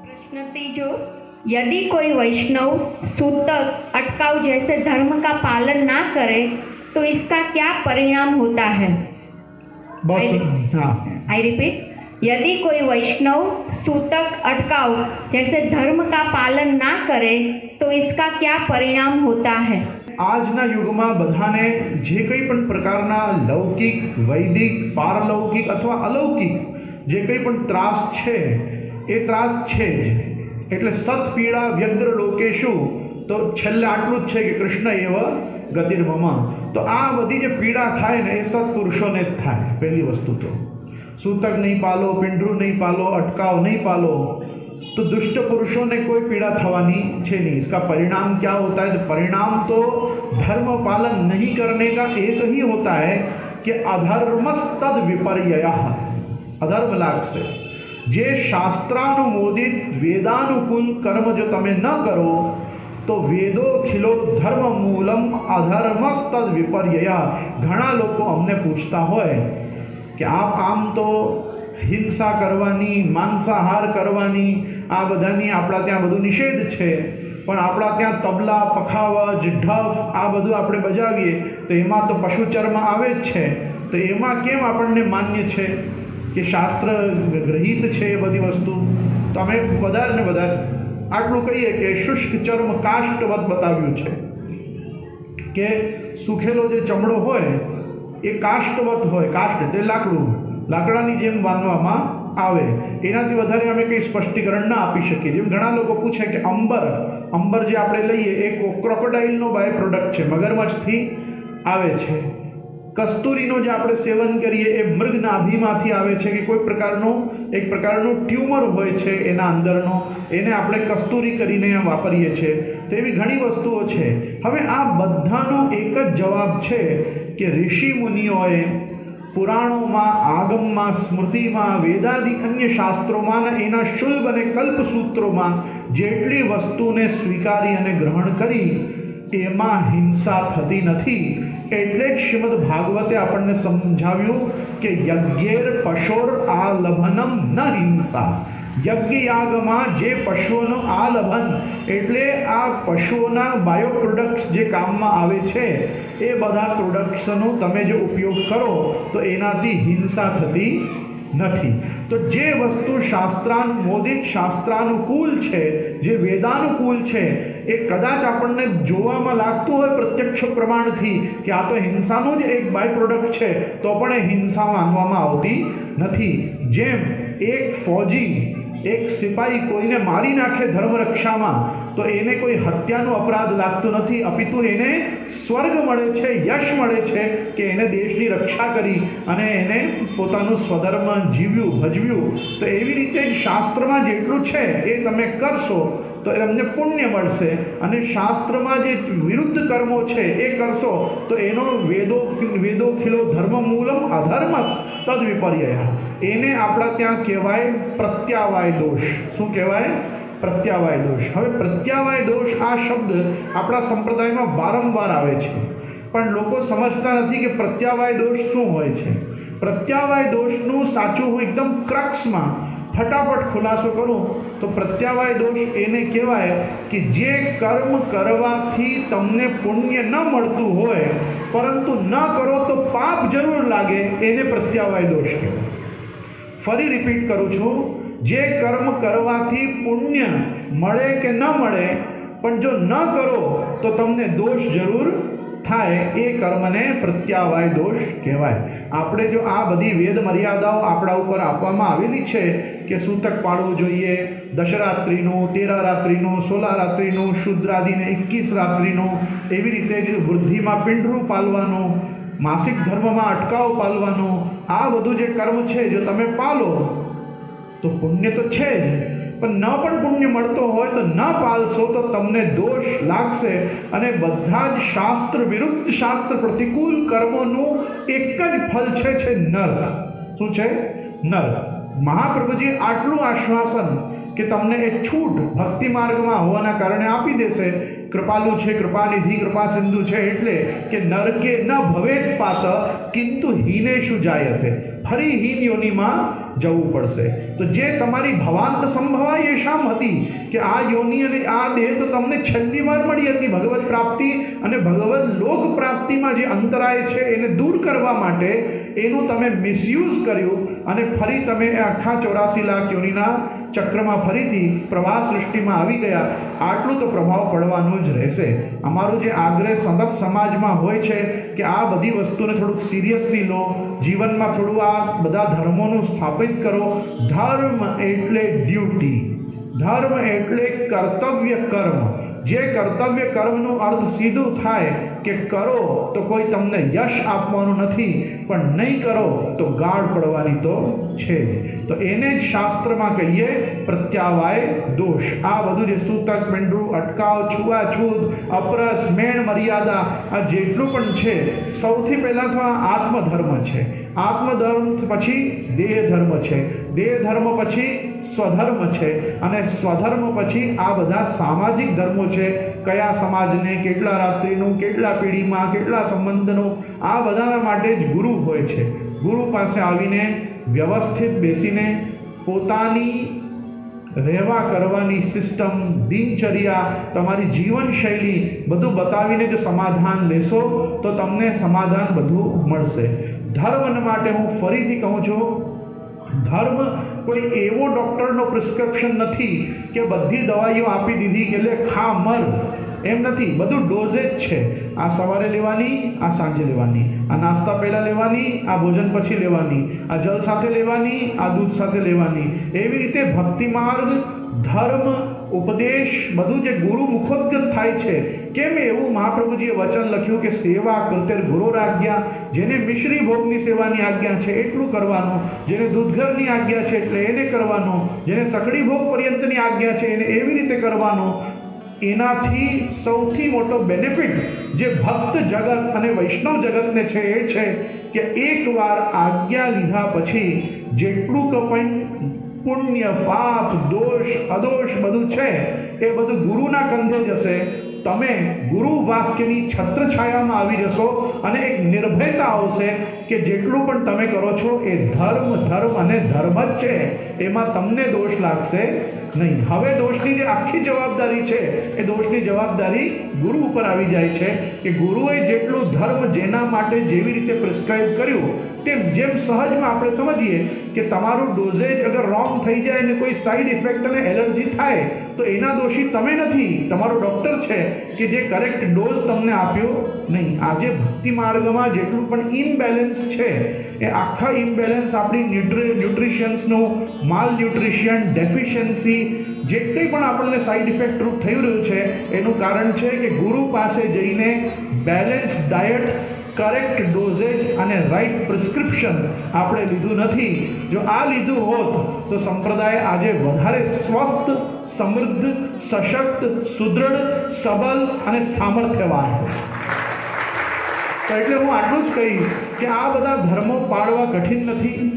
प्रश्न तीजो, यदि कोई वैष्णव सूतक अटकाव जैसे धर्म का पालन ना करे तो इसका क्या परिणाम होता है? आई रिपीट, यदि कोई वैष्णव सूतक अटकाव जैसे धर्म का पालन ना करे तो इसका क्या परिणाम होता है? આજના યુગમાં બધાને જે કંઈ પણ પ્રકારના લૌકિક, વૈદિક, પારલૌકિક અથવા અલૌકિક જે કંઈ પણ ત્રાસ છે એ ત્રાસ છે જ. એટલે સત્પીડા વ્યગ્ર લોકેશુ, તો છેલ્લે આટલું જ છે કે કૃષ્ણ એવ ગતિર્મમ. તો આ બધી જે પીડા થાય ને એ સત્પુરુષોને જ થાય. પહેલી વસ્તુ તો સૂતક નહીં પાલો, પિંડરું નહીં પાલો, અટકાવ नहीं पालो तो दुष्ट पुरुषों ने कोई पीड़ा थवानी है नहीं. इसका परिणाम क्या होता है? तो परिणाम तो धर्म पालन नहीं करने का एक ही होता है कि अधर्मस्तद विपर्ययः. अधर्म लाग से जे शास्त्रानुमोदित वेदानुकूल कर्म जो तमे न करो तो वेदो खिलो धर्म मूलम अधर्मस्तद विपर्ययः. घણા લોકો અમને પૂછતા હોય કે આમ તો હિંસા કરવાની, માંસાહાર કરવાની, આ બધાની આપણા ત્યાં બધું નિષેધ છે, પણ આપણા ત્યાં તબલા, પખાવજ, ઢફ આ બધું આપણે બજાવીએ તો એમાં તો પશુચર્મ આવે જ છે. તો એમાં કેમ આપણને માન્ય છે કે શાસ્ત્ર ગ્રહિત છે એ બધી વસ્તુ? તો અમે વધારે ને વધારે આટલું કહીએ કે શુષ્ક ચર્મ કાષ્ટવત બતાવ્યું છે કે સુખેલો જે ચમડો હોય એ કાષ્ટવત હોય. કાષ્ટ એટલે લાકડું, લાકડાની જેમ બાંધવામાં આવે. એનાથી વધારે અમે કંઈ સ્પષ્ટીકરણ ના આપી શકીએ. જેમ ઘણા લોકો પૂછે કે અંબર જે આપણે લઈએ એ ક્રોકોડાઇલનો બાય પ્રોડક્ટ છે, મગરમચ્છથી આવે છે. કસ્તુરીનો જે આપણે સેવન કરીએ એ મૃગ નાભીમાંથી આવે છે કે કોઈ એક પ્રકારનું ટ્યુમર હોય છે એના અંદરનો, એને આપણે કસ્તુરી કરીને વાપરીએ છીએ. તો એવી ઘણી વસ્તુઓ છે. હવે આ બધાનો એક જ જવાબ છે કે ઋષિ મુનિઓએ પુરાણોમાં, આગમમાં, સ્મૃતિમાં, વેદાદિ અન્ય શાસ્ત્રોમાં અને એના શુલ્બ અને કલ્પસૂત્રોમાં જેટલી વસ્તુને સ્વીકારી અને ગ્રહણ કરી એમાં હિંસા થતી નથી. એટલે જ શ્રીમદ ભાગવતે આપણને સમજાવ્યું કે યજ્ઞેર પશોર આલભનમ ન હિંસા. યજ્ઞયાગમાં જે પશુઓનું આલભન એટલે આ પશુઓના બાયો પ્રોડક્ટ્સ જે કામમાં આવે છે એ બધા પ્રોડક્ટ્સનો તમે જો ઉપયોગ કરો તો એનાથી હિંસા થતી નથી. તો જે વસ્તુ શાસ્ત્રાનુમોદિત, શાસ્ત્રાનુકૂળ છે, જે વેદાનુકૂળ છે, એ કદાચ આપણને જોવામાં લાગતું હોય પ્રત્યક્ષ પ્રમાણથી કે આ તો હિંસાનું જ એક બાય પ્રોડક્ટ છે, તો પણ એ હિંસા માનવામાં આવતી નથી. જેમ એક ફૌજી, એક સિપાહી કોઈને મારી નાખે ધર્મરક્ષામાં તો એને કોઈ હત્યાનો અપરાધ લાગતો નથી, અપિતુ એને સ્વર્ગ મળે છે, યશ મળે છે કે એને દેશની રક્ષા કરી અને એને પોતાનું સ્વધર્મ જીવ્યું, ભજવ્યું. તો એવી રીતે જ શાસ્ત્રમાં જેટલું છે એ તમે કરશો તો તમને પુણ્ય મળશે, અને શાસ્ત્રમાં જે વિરુદ્ધ કર્મો છે એ કરશો તો એનો વેદો ખિલો ધર્મ મૂલમ અધર્મ તદ વિપર્યય. એને આપણા ત્યાં કહેવાય પ્રત્યાવાય દોષ. શું કહેવાય? પ્રત્યાવાય દોષ. હવે પ્રત્યાવાય દોષ આ શબ્દ આપણા સંપ્રદાયમાં વારંવાર આવે છે, પણ લોકો સમજતા નથી કે પ્રત્યાવાય દોષ શું હોય છે. પ્રત્યાવાય દોષનું સાચું હું એકદમ ક્રક્સમાં ફટાફટ ખુલાસો કરું તો પ્રત્યાવાય દોષ એને કહેવાય કે જે કર્મ કરવાથી તમને પુણ્ય ન મળતું હોય પરંતુ ન કરો તો પાપ જરૂર લાગે, એને પ્રત્યાવાય દોષ કહેવાય. ફરી રિપીટ કરું છું, જે કર્મ કરવાથી પુણ્ય મળે કે ન મળે પણ જો ન કરો તો તમને દોષ જરૂર થાય, એ કર્મને પ્રત્યાવાય દોષ કહેવાય. આપણે જો આ બધી વેદ મર્યાદાઓ આપણા ઉપર આપવામાં આવેલી છે કે સૂતક પાડવું જોઈએ, દશરાત્રિનું, 13 રાત્રિનું, 16 રાત્રિનું, શુદ્રાદિને 21 રાત્રિનું, એવી રીતે જ વૃદ્ધિમાં પિંડરું પાલવાનું, માસિક ધર્મમાં અટકાવ પાલવાનો, આ બધું જે કર્મ છે જો તમે પાલો તો પુણ્ય તો છે જ, પણ ન પણ પુણ્ય મળતો હોય તો ન પાલશો તો તમને દોષ લાગશે. અને બધા જ શાસ્ત્ર વિરુદ્ધ, શાસ્ત્ર પ્રતિકૂળ કર્મોનું એક જ ફલ છે નર્ક. શું છે? નર્ક. મહાપ્રભુજી આટલું આશ્વાસન કે તમને એ છૂટ ભક્તિ માર્ગમાં હોવાના કારણે આપી દેશે. કૃપાલુ છે, કૃપાનિધિ, કૃપા સિંધુ છે, એટલે કે નરકે ન ભવેત પાત કિંતુ હીનેષુ જાયતે, ફરી હીન યોનિમાં જવું પડશે. તો જે તમારી ભવાંત સંભવા યેષામ હતી કે આ યોનિ અને આ દેહ તો તમને છેલ્લી વાર મળી હતી, ભગવત પ્રાપ્તિ અને ભગવત લોક પ્રાપ્તિમાં જે અંતરાય છે એને દૂર કરવા માટે એનું તમે મિસયુઝ કર્યું અને ફરી તમે આખા 84 લાખ યોનિના ચક્રમાં ફરીથી પ્રવાહ સૃષ્ટિમાં આવી ગયા. આટલું તો પ્રભાવ પડવાનું જ રહેશે. અમારું જે આગ્રહ સતત સમાજમાં હોય છે કે આ બધી વસ્તુને થોડુંક સિરિયસલી લો, જીવનમાં થોડું આ બધા ધર્મોનું સ્થાપિત કરો. ધર્મ એટલે ડ્યુટી, ધર્મ એટલે કર્તવ્ય કર્મ. જે કર્તવ્ય કર્મનો અર્થ સીધું થાય કે કરો તો કોઈ તમને યશ આપવાનું નથી, પણ નહીં કરો તો ગાળ પડવાની તો છે જ. તો એને જ શાસ્ત્રમાં કહીએ પ્રત્યાવાય દોષ. આ બધું જે સૂતક, પિંડું, અટકાવ, છૂઆછૂત, અપરસ, મેણ, મર્યાદા, આ જેટલું પણ છે, સૌથી પહેલાં તો આ આત્મધર્મ છે. આત્મધર્મ પછી દેહ ધર્મ છે, દેહ ધર્મ પછી સ્વધર્મ છે, અને સ્વધર્મ પછી આ બધા સામાજિક ધર્મો છે. કયા સમાજને કેટલા રાત્રિનું, કેટલા પેઢીમાં, કેટલા સંબંધનું, આ બધાના માટે જ ગુરુ હોય છે. ગુરુ પાસે આવીને વ્યવસ્થિત બેસીને પોતાની રહેવા કરવાની સિસ્ટમ, દિનચર્યા, તમારી જીવનશૈલી બધું બતાવીને જો સમાધાન લેશો તો તમને સમાધાન બધું મળશે. ધર્મ માટે હું ફરીથી કહું છું, ધર્મ કોઈ એવો ડૉક્ટરનો પ્રિસ્ક્રિપ્શન નથી કે બધી દવાઈઓ આપી દીધી કે લે ખા મર, એમ નથી. બધું ડોઝેજ છે. આ સવારે લેવાની, આ સાંજે લેવાની, આ નાસ્તા પહેલાં લેવાની, આ ભોજન પછી લેવાની, આ જલ સાથે લેવાની, આ દૂધ સાથે લેવાની. એવી રીતે ભક્તિ માર્ગ, ધર્મ, ઉપદેશ બધું જે ગુરુ મુખોદ્ગત થાય છે. કેમ એવું મહાપ્રભુજીએ વચન લખ્યું કે સેવા કરતેર ગુરોરાજ્ઞા. જેને મિશ્રી ભોગની સેવાની આજ્ઞા છે એટલું કરવાનું, જેને દૂધઘરની આજ્ઞા છે એટલે એને કરવાનું, જેને સકડી ભોગ પર્યંતની આજ્ઞા છે એને એવી રીતે કરવાનું. એનાથી સૌથી મોટો બેનિફિટ જે ભક્ત જગત અને વૈષ્ણવ જગતને છે એ છે કે એકવાર આજ્ઞા લીધા પછી જેટલું કપણ પુણ્ય, પાપ, દોષ, અદોષ બધું છે એ બધું ગુરુના કંધે જશે. તમે ગુરુ વાક્યની છત્રછાયામાં આવી જશો અને એક નિર્ભયતા આવશે કે જેટલું પણ તમે કરો છો એ ધર્મ, ધર્મ અને ધર્મ જ છે, એમાં તમને દોષ લાગશે નહીં. હવે દોષની જે આખી જવાબદારી છે એ દોષની જવાબદારી ગુરુ ઉપર આવી જાય છે કે ગુરુએ જેટલું ધર્મ જેના માટે જેવી રીતે પ્રિસ્ક્રાઇબ કર્યું તેમ જેમ સહજમાં આપણે સમજીએ કે તમારું ડોઝેજ અગર રોંગ થઈ જાય ને કોઈ સાઈડ ઇફેક્ટ અને એલર્જી થાય તો એના દોષી તમે નથી, તમારો ડૉક્ટર છે કે જે કરેક્ટ ડોઝ તમને આપ્યો નહીં. આજે ભક્તિ માર્ગમાં જેટલું પણ ઇમ્બેલેન્સ છે એ આખા ઇમ્બેલેન્સ આપણી ન્યુટ્રિશન્સનું, માલ ન્યુટ્રિશન, ડેફિશિયન્સી, જે કંઈ પણ આપણને સાઈડ ઇફેક્ટ રૂપ થઈ રહ્યું છે એનું કારણ છે કે ગુરુ પાસે જઈને બેલેન્સ ડાયટ, કરેક્ટ ડોઝેજ અને રાઈટ પ્રિસ્ક્રિપ્શન આપણે લીધું નથી. જો આ લીધું હોત તો સંપ્રદાય આજે વધારે સ્વસ્થ, સમૃદ્ધ, સશક્ત, સુદૃઢ, સબલ અને સામર્થ્યવાન હોત. તો એટલે હું આટલું જ કહીશ કે આ બધા ધર્મો પાળવા કઠિન નથી.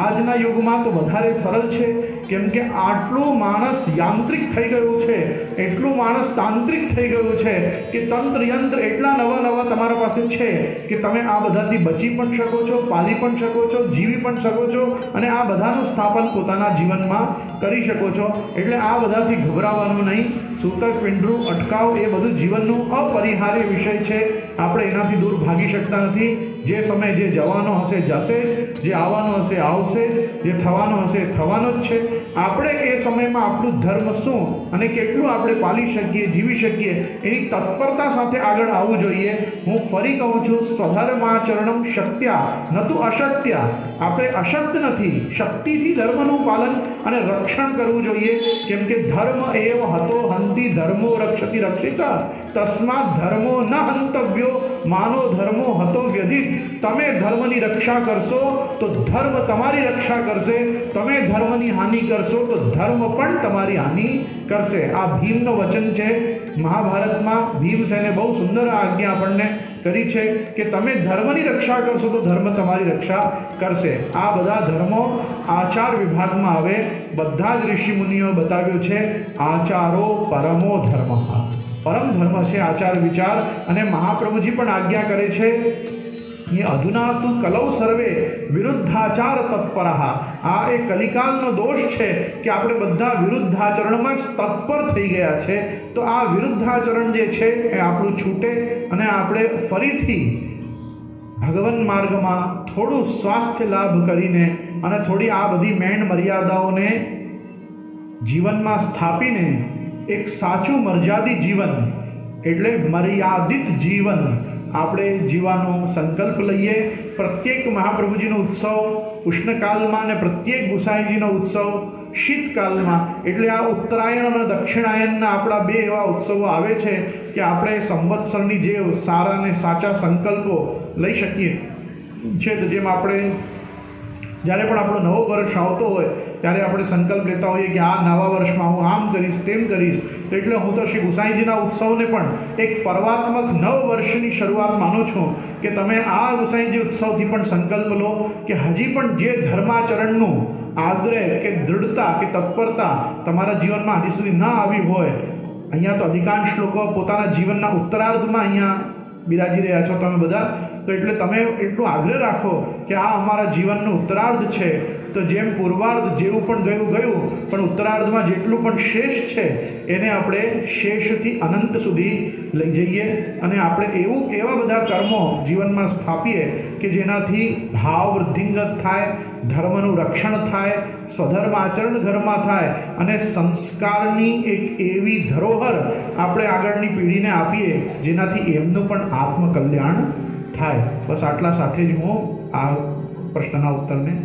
આજના યુગમાં તો વધારે સરળ છે, કેમ કે આટલું માણસ યાંત્રિક થઈ ગયું છે, એટલું માણસ તાંત્રિક થઈ ગયું છે કે તંત્ર યંત્ર એટલા નવા નવા તમારા પાસે છે કે તમે આ બધાથી બચી પણ શકો છો, પાલી પણ શકો છો, જીવી પણ શકો છો અને આ બધાનું સ્થાપન પોતાના જીવનમાં કરી શકો છો. એટલે આ બધાથી ગભરાવાનું નહીં. સૂતક, પિંડરું, અટકાવ એ બધું જીવનનું અપરિહાર્ય વિષય છે. આપણે એનાથી દૂર ભાગી શકતા નથી. જે સમય જે જવાનો હશે જશે, જે આવવાનો હશે આવશે, જે થવાનો હશે થવાનો જ છે. આપણે એ સમયમાં આપણું ધર્મ શું અને કેટલું આપણે પાલી શકીએ, જીવી શકીએ એની તત્પરતા સાથે આગળ આવવું જોઈએ. હું ફરી કહું છું, સ્વધર્માચરણમ શક્ત્યા નતુ અશક્ત્યા. આપણે અશક્ત નથી, શક્તિથી ધર્મનું પાલન અને રક્ષણ કરવું જોઈએ. કેમ કે ધર્મ એવ હતો હંતિ ધર્મો રક્ષતિ રક્ષિતા તસ્માત ધર્મો ન હંતવ્યો માનો ધર્મો હતો વ્યધિત. તમે ધર્મની રક્ષા કરશો તો ધર્મ તમારી રક્ષા કરશે. તમે ધર્મની હાનિ કરશો તો ધર્મ પણ તમારી હાનિ કરશે. આ ભીમનું વચન છે. મહાભારતમાં ભીમસેને બહુ સુંદર આજ્ઞા આપણને કરી છે કે તમે ધર્મની રક્ષા કરશો તો ધર્મ તમારી રક્ષા કરશે. આ બધા ધર્મો આચાર વિભાગમાં આવે. બધા જ ઋષિ મુનિઓ બતાવ્યું છે આચારો પરમો ધર્મ. પરમ ધર્મ છે આચાર વિચાર. અને મહાપ્રભુજી પણ આજ્ઞા કરે છે એ અધુના તું કલૌ સર્વે વિરુદ્ધાચાર તત્પરઃ. આ એ કલિકાલનો દોષ છે કે આપણે બધા વિરુદ્ધાચરણમાં જ તત્પર થઈ ગયા છે. તો આ વિરુદ્ધાચરણ જે છે એ આપણું છૂટે અને આપણે ફરીથી ભગવન માર્ગમાં થોડું સ્વાસ્થ્ય લાભ કરીને અને થોડી આ બધી મેણ મર્યાદાઓને જીવનમાં સ્થાપીને એક સાચું મર્યાદિત જીવન એટલે મર્યાદિત જીવન આપણે જીવવાનો સંકલ્પ લઈએ. પ્રત્યેક મહાપ્રભુજીનો ઉત્સવ ઉષ્ણકાલમાં અને પ્રત્યેક ગુસાઈજીનો ઉત્સવ શીતકાલમાં, એટલે આ ઉત્તરાયણ અને દક્ષિણાયનના આપણા બે એવા ઉત્સવો આવે છે કે આપણે સંવત્સરની જે સારા અને સાચા સંકલ્પો લઈ શકીએ છે. તો જેમ આપણે જ્યારે પણ આપણો નવો વર્ષ આવતો હોય ત્યારે આપણે સંકલ્પ લેતા હોઈએ કે આ નવા વર્ષમાં હું આમ કરીશ તેમ કરીશ. તો એટલે હું તો શ્રી ગુસાઈજીના ઉત્સવને પણ એક પર્વાત્મક નવ વર્ષની શરૂઆત માનું છું કે તમે આ ગુસાઈજી ઉત્સવથી પણ સંકલ્પ લો કે હજી પણ જે ધર્માચરણનું આગ્રહ કે દૃઢતા કે તત્પરતા તમારા જીવનમાં હજી સુધી ન આવી હોય, અહીંયા તો અધિકાંશ લોકો પોતાના જીવનના ઉત્તરાર્ધમાં અહીંયા બિરાજી રહ્યા છો તમે બધા, તો એટલે તમે એટલું આગ્રહ રાખો કે આ અમારા જીવનનું ઉત્તરાર્ધ છે. તો જેમ પૂર્વાર્ધ જેવું પણ ગયું પણ ઉત્તરાર્ધમાં જેટલું પણ શેષ છે એને આપણે શેષથી અનંત સુધી લઈ જઈએ અને આપણે એવા બધા કર્મો જીવનમાં સ્થાપીએ કે જેનાથી ભાવ વૃદ્ધિંગત થાય, ધર્મનું રક્ષણ થાય, સ્વધર્મ આચરણ ઘરમાં થાય અને સંસ્કારની એક એવી ધરોહર આપણે આગળની પેઢીને આપીએ જેનાથી એમનું પણ આત્મકલ્યાણ થાય. બસ આટલા સાથે જ હું આ પ્રશ્નના ઉત્તરને